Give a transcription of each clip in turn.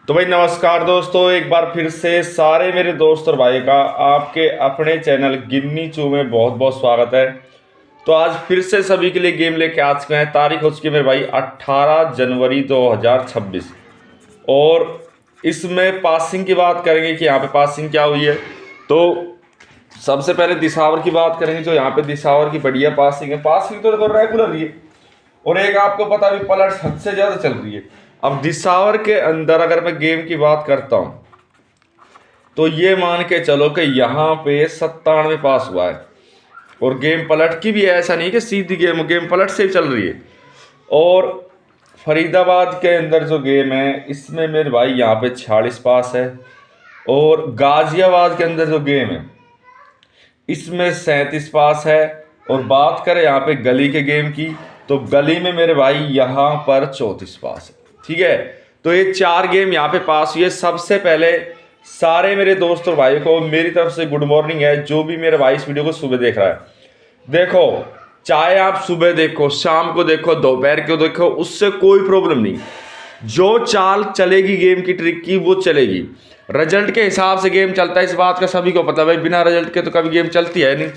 तो भाई नमस्कार दोस्तों, एक बार फिर से सारे मेरे दोस्त और भाई का आपके अपने चैनल गिन्नी चू में बहुत बहुत स्वागत है। तो आज फिर से सभी के लिए गेम लेके आ चुके हैं। तारीख हो चुकी है मेरे भाई 18 जनवरी 2026 और इसमें पासिंग की बात करेंगे कि यहाँ पे पासिंग क्या हुई है। तो सबसे पहले दिसावर की बात करेंगे। जो यहाँ पे दिसावर की बढ़िया पासिंग है, पासिंग तो देखो रेगुलर ही है और एक आपको पता भी पलट हद से ज़्यादा चल रही है। अब दिसावर के अंदर अगर मैं गेम की बात करता हूं तो ये मान के चलो कि यहाँ पे 97 पास हुआ है और गेम पलट की भी है, ऐसा नहीं कि सीधी गेम पलट से चल रही है। और फरीदाबाद के अंदर जो गेम है इसमें मेरे भाई यहाँ पे 46 पास है और गाजियाबाद के अंदर जो गेम है इसमें 37 पास है। और बात करें यहाँ पे गली के गेम की तो गली में मेरे भाई यहाँ पर 34 पास है। ठीक है, तो ये 4 गेम यहाँ पे पास हुए। सबसे पहले सारे मेरे दोस्त और भाई को मेरी तरफ से गुड मॉर्निंग है। जो भी मेरे भाई इस वीडियो को सुबह देख रहा है, देखो चाहे आप सुबह देखो, शाम को देखो, दोपहर को देखो, उससे कोई प्रॉब्लम नहीं। जो चाल चलेगी गेम की, ट्रिक की, वो चलेगी। रिजल्ट के हिसाब से गेम चलता है, इस बात का सभी को पता है भाई। बिना रिजल्ट के तो कभी गेम चलती है नहीं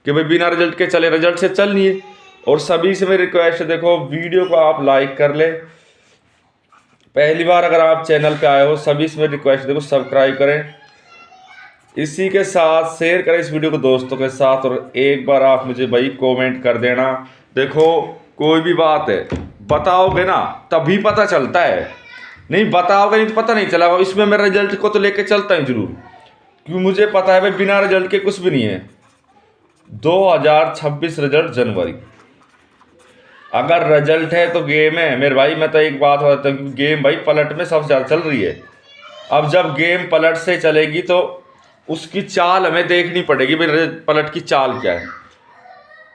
कि भाई बिना रिजल्ट के चले, रिजल्ट से चल नहीं है। और सभी से मेरी रिक्वेस्ट है, देखो वीडियो को आप लाइक कर ले। पहली बार अगर आप चैनल पे आए हो, सभी से मेरी रिक्वेस्ट है, देखो सब्सक्राइब करें। इसी के साथ शेयर करें इस वीडियो को दोस्तों के साथ। और एक बार आप मुझे भाई कमेंट कर देना। देखो कोई भी बात है बताओगे ना तभी पता चलता है, नहीं बताओगे नहीं तो पता नहीं चला। इसमें मैं रिजल्ट को तो लेके चलता हूँ जरूर, क्योंकि मुझे पता है भाई बिना रिजल्ट के कुछ भी नहीं है। 2026 रिजल्ट जनवरी, अगर रिजल्ट है तो गेम है मेरे भाई। मैं तो एक बात बताता हूँ, गेम भाई पलट में सबसे ज़्यादा चल रही है। अब जब गेम पलट से चलेगी तो उसकी चाल हमें देखनी पड़ेगी भाई, पलट की चाल क्या है।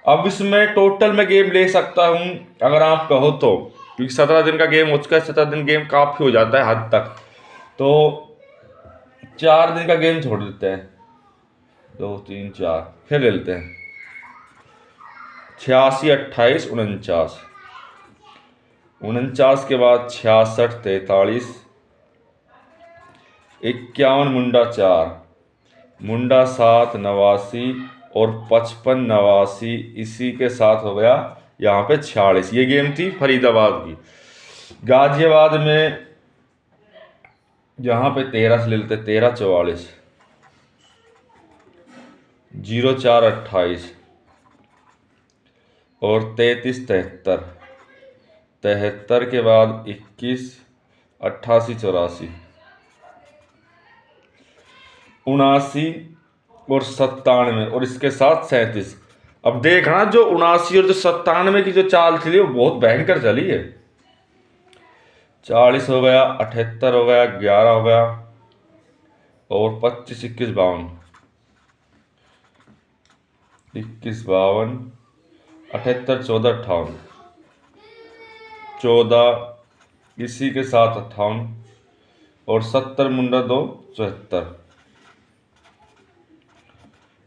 अब इसमें टोटल मैं गेम ले सकता हूँ अगर आप कहो तो, क्योंकि 17 दिन का गेम हो चुका है। 17 दिन गेम काफ़ी हो जाता है हद तक, तो 4 दिन का गेम छोड़ देते हैं। 2 3 4 फिर ले लेते हैं। 86 28 49, 49 के बाद 66 43 51 मुंडा 4 मुंडा 7 89 और 55 89। इसी के साथ हो गया यहाँ पे 46। ये गेम थी फरीदाबाद की। गाजियाबाद में यहाँ पे 13 से ले लेते, 13 44 04 28 और 33 73 73 के बाद 21 88 84 79 और 97 और इसके साथ 37। अब देखना जो 79 और जो 97 की जो चाल चली वो बहुत भयंकर चली है। 40 हो गया, 78 हो गया, 11 हो गया और 25 21 52 21 52 78 14 58 14 इसी के साथ 58 और 70 मुंडा 2 74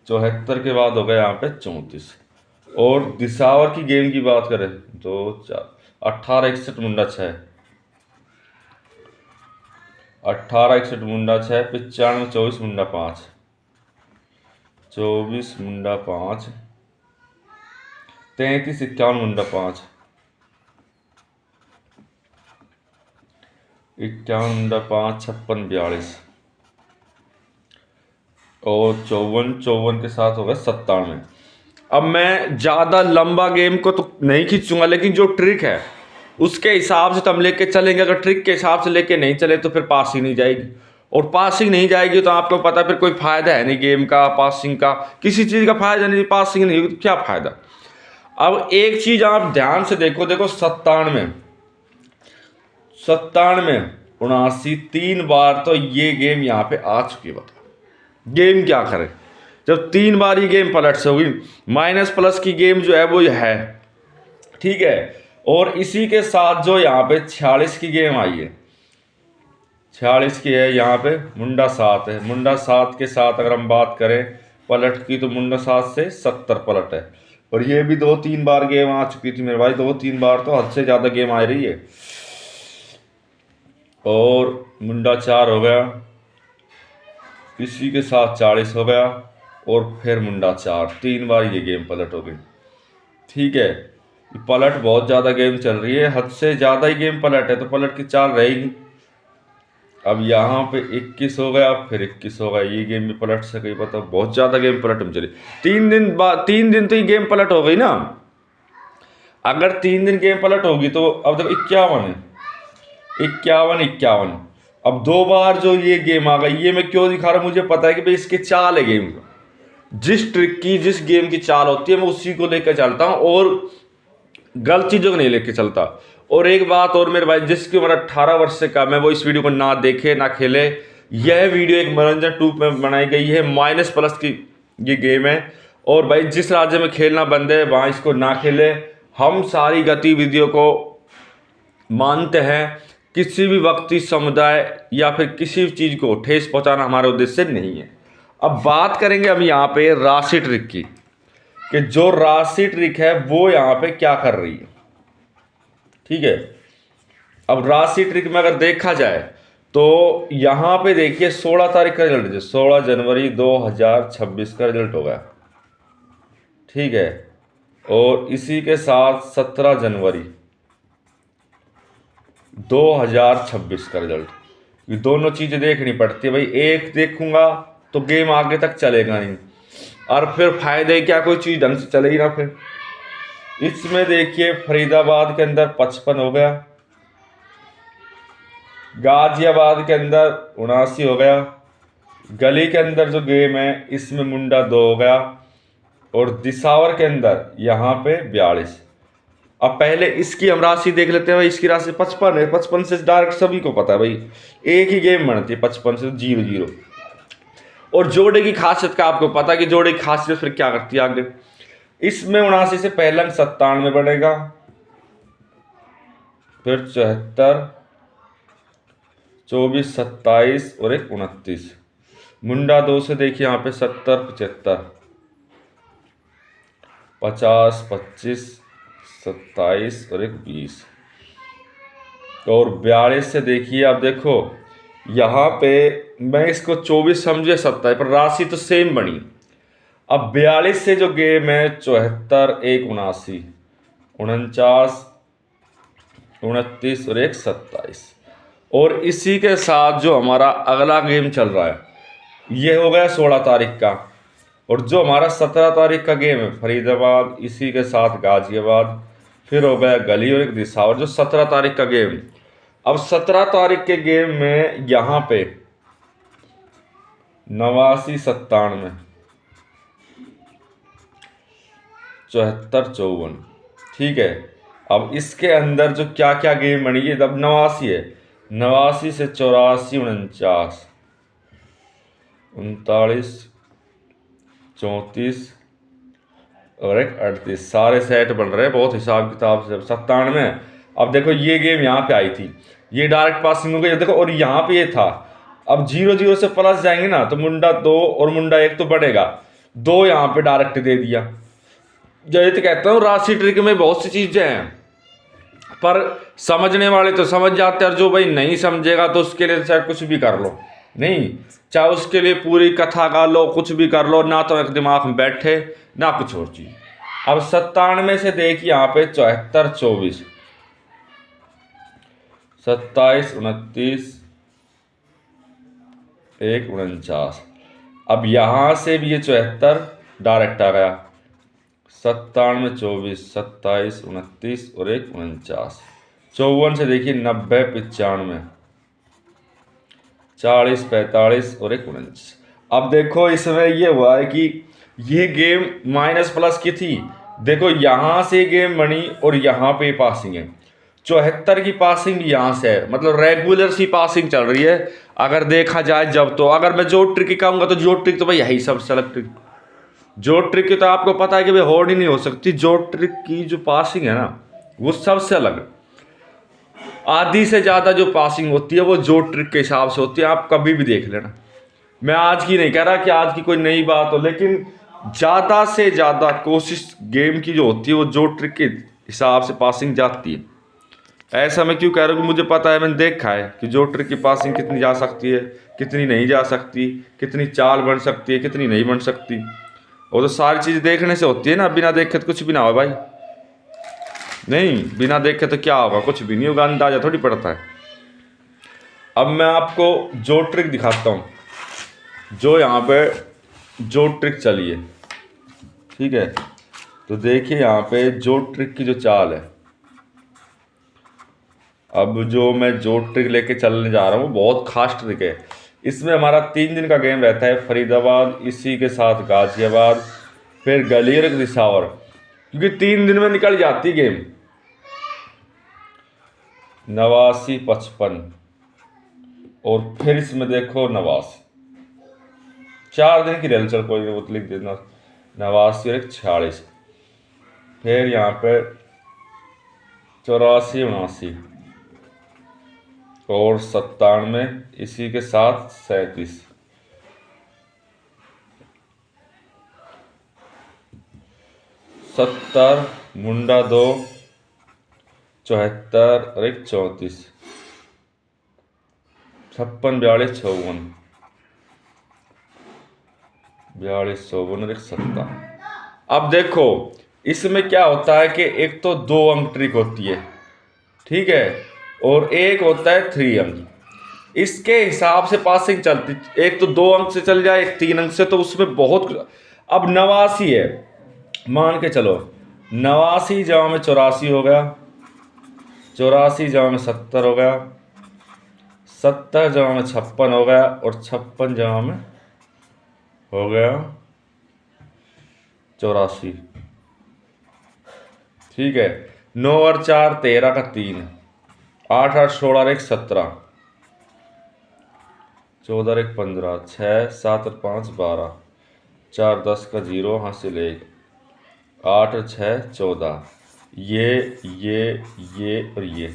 74 के बाद हो गया यहाँ पे 34। और दिसावर की गेम की बात करें तो 18 61 मुंडा 6 18 61 मुंडा 6 95 24 मुंडा 5 24 मुंडा 5 33 51 मुंडा 5 51 मुंडा 5 56 42 और 54 के साथ हो गया 97। अब मैं ज़्यादा लंबा गेम को तो नहीं खींचूंगा, लेकिन जो ट्रिक है उसके हिसाब से तो हम लेके चलेंगे। अगर ट्रिक के हिसाब से लेके नहीं चले तो फिर पासिंग नहीं जाएगी, और पासिंग नहीं जाएगी तो आपको पता है फिर कोई फ़ायदा है नहीं गेम का, पासिंग का, किसी चीज़ का फ़ायदा नहीं। पासिंग नहीं होगी तो क्या फ़ायदा। अब एक चीज़ आप ध्यान से देखो, 97 79 3 बार तो ये गेम यहाँ पे आ चुकी है। बताओ गेम क्या करे जब 3 बार ये गेम पलट से होगी। माइनस प्लस की गेम जो है वो है, ठीक है। और इसी के साथ जो यहाँ पे 46 की गेम आई है, 46 की है यहाँ पे मुंडा 7 है। मुंडा 7 के साथ अगर हम बात करें पलट की तो मुंडा 7 से 70 पलट है। और ये भी 2 3 बार गेम आ चुकी थी मेरे भाई, 2 3 बार तो हद से ज़्यादा गेम आ रही है। और मुंडा 4 हो गया, इसी के साथ 40 हो गया और फिर मुंडा 4। 3 बार ये गेम पलट हो गई। ठीक है, ये पलट बहुत ज़्यादा गेम चल रही है, हद से ज़्यादा ही गेम पलट है, तो पलट की 4 रहेगी। अब यहाँ पे 21 हो गया, फिर 21 हो गया, ये गेम भी पलट से गई। पता बहुत ज़्यादा गेम पलट में चली। 3 दिन बाद, 3 दिन तो ये गेम पलट हो गई ना। अगर 3 दिन गेम पलट होगी तो अब देखो 51 है, 51 51। अब 2 बार जो ये गेम आ गई, ये मैं क्यों दिखा रहा हूँ, मुझे पता है कि भाई इसकी चाल है गेम का। जिस ट्रिक की, जिस गेम की चाल होती है, मैं उसी को लेकर चलता हूँ और गलत चीज़ों को नहीं लेके चलता। और एक बात और मेरे भाई, जिसकी उम्र 18 वर्ष से कम है वो इस वीडियो को ना देखे ना खेले। यह वीडियो एक मनोरंजन टूप में बनाई गई है, -+ की ये गेम है। और भाई जिस राज्य में खेलना बंद है वहाँ इसको ना खेले। हम सारी गतिविधियों को मानते हैं, किसी भी व्यक्ति, समुदाय या फिर किसी भी चीज़ को ठेस पहुंचाना हमारा उद्देश्य नहीं है। अब बात करेंगे हम यहाँ पे राशि ट्रिक की, कि जो राशि ट्रिक है वो यहाँ पे क्या कर रही है। ठीक है, अब राशि ट्रिक में अगर देखा जाए तो यहाँ पे देखिए 16 तारीख का रिजल्ट, 16 जनवरी 2026 का रिजल्ट होगा। ठीक है, और इसी के साथ 17 जनवरी 2026 का रिजल्ट। ये दोनों चीज़ें देखनी पड़ती है भाई, एक देखूंगा तो गेम आगे तक चलेगा नहीं, और फिर फायदे क्या, कोई चीज़ ढंग से चलेगी ना। फिर इसमें देखिए फरीदाबाद के अंदर 55 हो गया, गाजियाबाद के अंदर 79 हो गया, गली के अंदर जो गेम है इसमें मुंडा 2 हो गया, और दिसावर के अंदर यहाँ पे 42। अब पहले इसकी हम राशि देख लेते हैं भाई। इसकी राशि 55 है, 55 से डायरेक्ट सभी को पता है भाई, एक ही गेम बनती है 55 से 0-0। और जोड़े की खासियत का आपको पता है कि जोड़े की खासियत फिर क्या करती है आगे। इसमें 79 से पहला 97 बनेगा, फिर 74, 24, 27 और 29। मुंडा 2 से देखिए यहाँ पे 70, 75, 50, 25, 27 और 20। और 42 से देखिए, आप देखो यहाँ पे मैं इसको 24 समझे 27, पर राशि तो सेम बनी। अब 42 से जो गेम है 74, 1, 79, 49, 29 और 1, 27। और इसी के साथ जो हमारा अगला गेम चल रहा है ये हो गया 16 तारीख का। और जो हमारा 17 तारीख का गेम है फरीदाबाद, इसी के साथ गाजियाबाद, फिर हो गया गली और एक दिशा। और जो 17 तारीख का गेम, अब 17 तारीख के गेम में यहाँ पे 89, 97, 74, 54। ठीक है, अब इसके अंदर जो क्या क्या गेम बनी है, अब 89 है, 89 से 84, 49, 39, 34 और 38। सारे सेट बन रहे हैं बहुत हिसाब किताब से। 97। अब देखो ये गेम यहाँ पे आई थी, ये डायरेक्ट पासिंग हो गई देखो, और यहाँ पे ये था। अब 0-0 से प्लस जाएंगे ना तो मुंडा 2 और मुंडा 1 तो बढ़ेगा, 2 यहाँ पे डायरेक्ट दे दिया। जैसे तो कहता हूँ राशि ट्रिक में बहुत सी चीजें हैं, पर समझने वाले तो समझ जाते हैं, और जो भाई नहीं समझेगा तो उसके लिए चाहे कुछ भी कर लो, नहीं चाहे उसके लिए पूरी कथा गा लो, कुछ भी कर लो, ना तो एक दिमाग में बैठे ना कुछ और चीज। अब 97 से देखिए यहाँ पे 74, 24, 27, 29, 1, 49। अब यहाँ से भी ये 74 डायरेक्ट आ गया, 97, 24, 27, 29 और 1, 49। 54 से देखिए 90, 95, 40, 45 और 1, 49। अब देखो इसमें ये हुआ है कि ये गेम -+ की थी। देखो यहाँ से गेम बनी और यहाँ पे पासिंग है, 74 की पासिंग यहाँ से है, मतलब रेगुलर सी पासिंग चल रही है अगर देखा जाए जब। तो अगर मैं जो ट्रिक कहूँगा तो जो ट्रिक तो भाई यही सबसे अलग ट्रिक, जो ट्रिक की तो आपको पता है कि भाई होड़ ही नहीं हो सकती। जो ट्रिक की जो पासिंग है ना वो सबसे अलग, आधी से ज़्यादा जो पासिंग होती है वो जो ट्रिक के हिसाब से होती है। आप कभी भी देख लेना, मैं आज की नहीं कह रहा कि आज की कोई नई बात हो, लेकिन ज़्यादा से ज़्यादा कोशिश गेम की जो होती है वो जो ट्रिक के हिसाब से पासिंग जाती है। ऐसा मैं क्यों कह रहा हूँ कि मुझे पता है, मैंने देखा है कि जो ट्रिक की पासिंग कितनी जा सकती है, कितनी नहीं जा सकती, कितनी चाल बन सकती है, कितनी नहीं बन सकती। वो तो सारी चीज़ देखने से होती है ना, बिना देखे तो कुछ भी ना हो भाई। नहीं, बिना देखे तो क्या होगा, कुछ भी नहीं होगा, अंदाजा थोड़ी पड़ता है। अब मैं आपको जो ट्रिक दिखाता हूँ, जो यहाँ पे जो ट्रिक चली है, ठीक है। तो देखिए यहाँ पे जो ट्रिक की जो चाल है, अब जो मैं जो ट्रिक लेके चलने जा रहा हूँ बहुत खास ट्रिक है। इसमें हमारा 3 दिन का गेम रहता है। फरीदाबाद, इसी के साथ गाजियाबाद, फिर गलीर दिसावर, क्योंकि 3 दिन में निकल जाती गेम। 89, 55 और फिर इसमें देखो 89। 4 दिन की रेल चल, कोई वो लिख देना। 89 और 46, फिर यहाँ पे 84, 79 और 97, इसी के साथ 37, 70, मुंडा 2, 74 और 34, 56, 42, 54, 42, 54 और 70। अब देखो इसमें क्या होता है कि एक तो 2 अंक ट्रिक होती है, ठीक है, और एक होता है 3 अंक। इसके हिसाब से पासिंग चलती, एक तो 2 अंक से चल जाए, एक 3 अंक से, तो उसमें बहुत। अब 89 है, मान के चलो 89 जमा में 84 हो गया, 84 जमा में 70 हो गया, 70 जमा में 56 हो गया, और 56 जमा में हो गया 84, ठीक है। 9 और 4 13 का 3, 8 8 16 और 1 17, 14 और 1 15, 6 7 और 5 12, 4 10 का 0, हासिल 1, 8 और 6 14, ये और ये।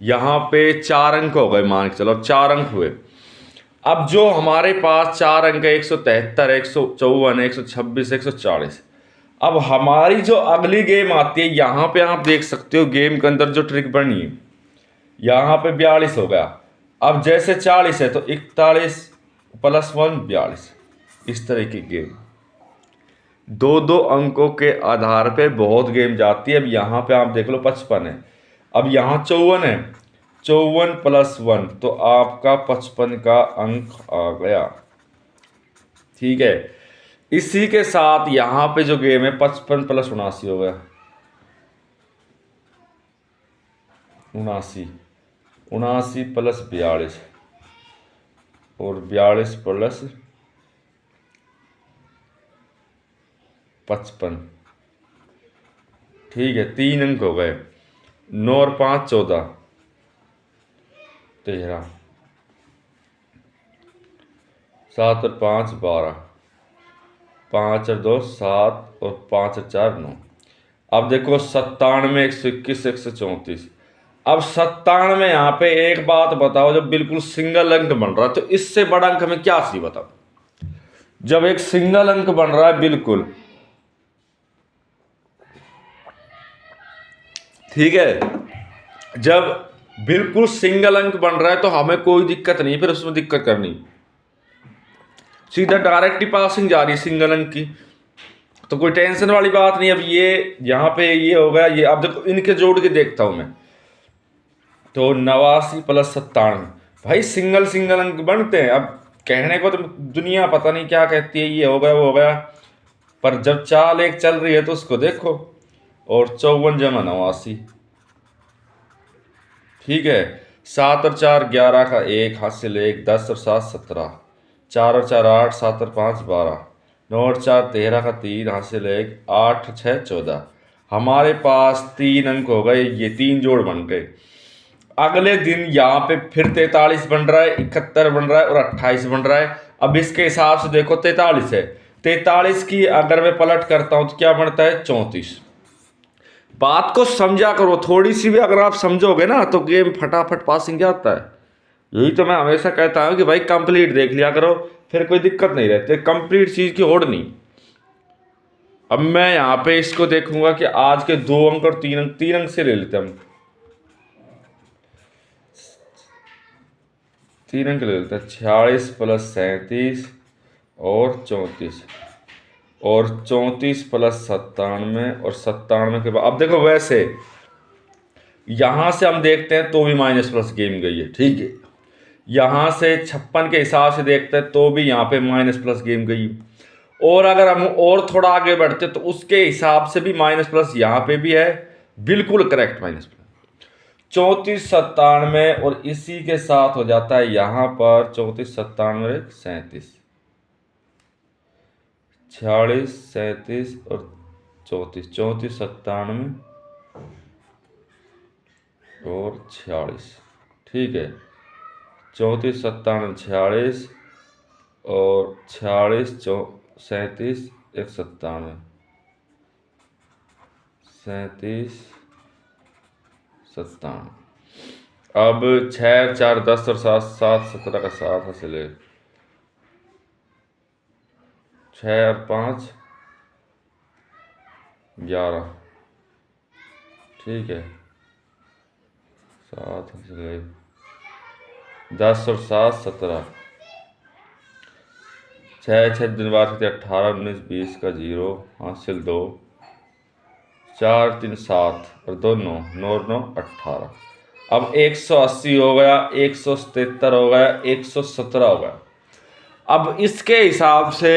यहाँ पे 4 अंक हो गए, मान के चलो 4 अंक हुए। अब जो हमारे पास 4 अंक है, 173, 154, 126, 140। अब हमारी जो अगली गेम आती है, यहाँ पे आप देख सकते हो गेम के अंदर जो ट्रिक बनी है, यहाँ पे 42 हो गया। अब जैसे 40 है तो 41 + 1 42, इस तरह की गेम 2-2 अंकों के आधार पे बहुत गेम जाती है। अब यहाँ पे आप देख लो 55 है, अब यहाँ 54 है, 54 + 1 तो आपका 55 का अंक आ गया, ठीक है। इसी के साथ यहाँ पे जो गेम है 55 + 79 हो गया, 79, 79 + 42 और 42 + 55, ठीक है। 3 अंक हो गए, 9 और 5 14, 13, 7 और 5 12, 5 और 2 7 और 5 और 4 9। अब देखो 97, 121, 134। अब 97 यहाँ पे एक बात बताओ, जब बिल्कुल सिंगल अंक बन रहा है तो इससे बड़ा अंक हमें क्या सी बताओ। जब एक सिंगल अंक बन रहा है बिल्कुल, ठीक है, जब बिल्कुल सिंगल अंक बन रहा है तो हमें कोई दिक्कत नहीं, फिर उसमें दिक्कत करनी, सीधा डायरेक्ट ही पासिंग जा रही है सिंगल अंक की, तो कोई टेंशन वाली बात नहीं। अब ये यहाँ पे ये हो गया, ये अब देखो इनके जोड़ के देखता हूं मैं, तो 89 + 97, भाई सिंगल सिंगल अंक बनते हैं। अब कहने को तो दुनिया पता नहीं क्या कहती है, ये हो गया वो हो गया, पर जब चाल एक चल रही है तो उसको देखो। और 54 जमा 89, ठीक है। 7 और 4 11 का 1, हासिल 1, 10 और 7 17, 4 और 4 8, 7 और 5 12, 9 और 4 13 का 3, हासिल 1, 8 6 14। हमारे पास 3 अंक हो गए, ये 3 जोड़ बन गए। अगले दिन यहाँ पे फिर 43 बन रहा है, 71 बन रहा है और 28 बन रहा है। अब इसके हिसाब से देखो 43 है, 43 की अगर मैं पलट करता हूँ तो क्या बनता है 34। बात को समझा करो थोड़ी सी भी, अगर आप समझोगे ना तो गेम फटाफट पासिंग जाता है। यही तो मैं हमेशा कहता हूँ कि भाई कंप्लीट देख लिया करो, फिर कोई दिक्कत नहीं रहती, कंप्लीट चीज़ की होड़ नहीं। अब मैं यहाँ पे इसको देखूंगा कि आज के 2 अंक और 3 अंक, 3 अंक से ले लेते हम। 3 अंक ले लेते हैं। 46 प्लस 37 और 34, और 34 प्लस 97, और 97 के बाद अब देखो, वैसे यहां से हम देखते हैं तो भी माइनस प्लस गेम गई है, ठीक है। यहां से 56 के हिसाब से देखते हैं तो भी यहाँ पे माइनस प्लस गेम गई। और अगर हम और थोड़ा आगे बढ़ते तो उसके हिसाब से भी माइनस प्लस यहाँ पे भी है, बिल्कुल करेक्ट माइनस प्लस। 34 97 और इसी के साथ हो जाता है यहाँ पर 34 97 37, 46 37 और 34, 34 97 और 46, ठीक है। 34 97 46 और 46 37 एक 97 37 57। अब 6 4 10 और 7 7 17 का 7 हासिल है। 6 और 5 11, ठीक है। 7 हासिल है। 10 और 7 17, 6 6 दिन बाद 18 19 20 का 0 हासिल 2, 4 3 7 और 2 9 9 9 18। अब 180 हो गया, 177 हो गया, 117 हो गया। अब इसके हिसाब से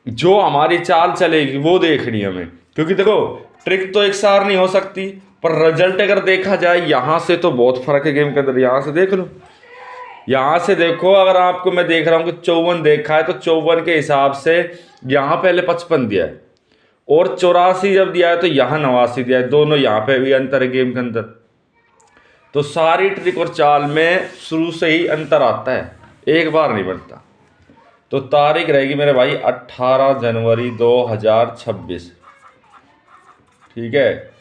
जो हमारी चाल चलेगी वो देखनी हमें, क्योंकि देखो ट्रिक तो एक सार नहीं हो सकती, पर रिजल्ट अगर देखा जाए यहाँ से तो बहुत फर्क है गेम के अंदर। यहाँ से देख लो, यहाँ से देखो, अगर आपको मैं देख रहा हूँ कि 54 देखा है तो 54 के हिसाब से यहाँ पहले 55 दिया है, और 84 जब दिया है तो यहाँ 89 दिया है। दोनों यहाँ पे भी अंतर है गेम के अंदर। तो सारी ट्रिक और चाल में शुरू से ही अंतर आता है, एक बार नहीं बनता। तो तारीख रहेगी मेरे भाई 18 जनवरी 2026, ठीक है।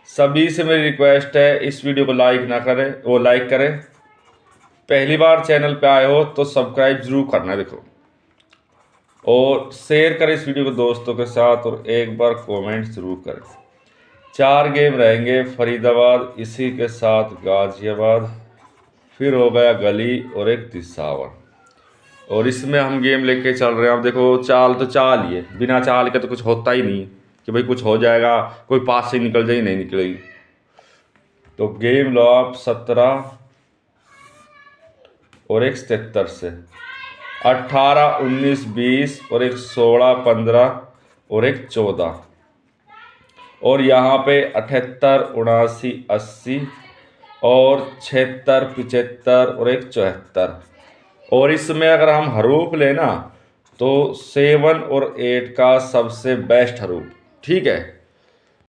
सभी से मेरी रिक्वेस्ट है, इस वीडियो को लाइक ना करें, वो लाइक करें। पहली बार चैनल पे आए हो तो सब्सक्राइब जरूर करना, देखो, और शेयर करें इस वीडियो को दोस्तों के साथ, और एक बार कमेंट जरूर करें। 4 गेम रहेंगे, फरीदाबाद, इसी के साथ गाजियाबाद, फिर हो गया गली और एक दिसावर। और इसमें हम गेम लेके चल रहे हैं। अब देखो चाल तो चाल ही है, बिना चाल के तो कुछ होता ही नहीं कि भाई कुछ हो जाएगा, कोई पास से निकल जाएगी, नहीं निकलेगी। तो गेम लो आप 17 और एक 77 से, 18 19 20 और एक 16 15 और एक 14, और यहाँ पे 78 79 80 और 76 75 और एक 74। और इसमें अगर हम हरूफ लेना तो 7 और 8 का सबसे बेस्ट हरूफ, ठीक है।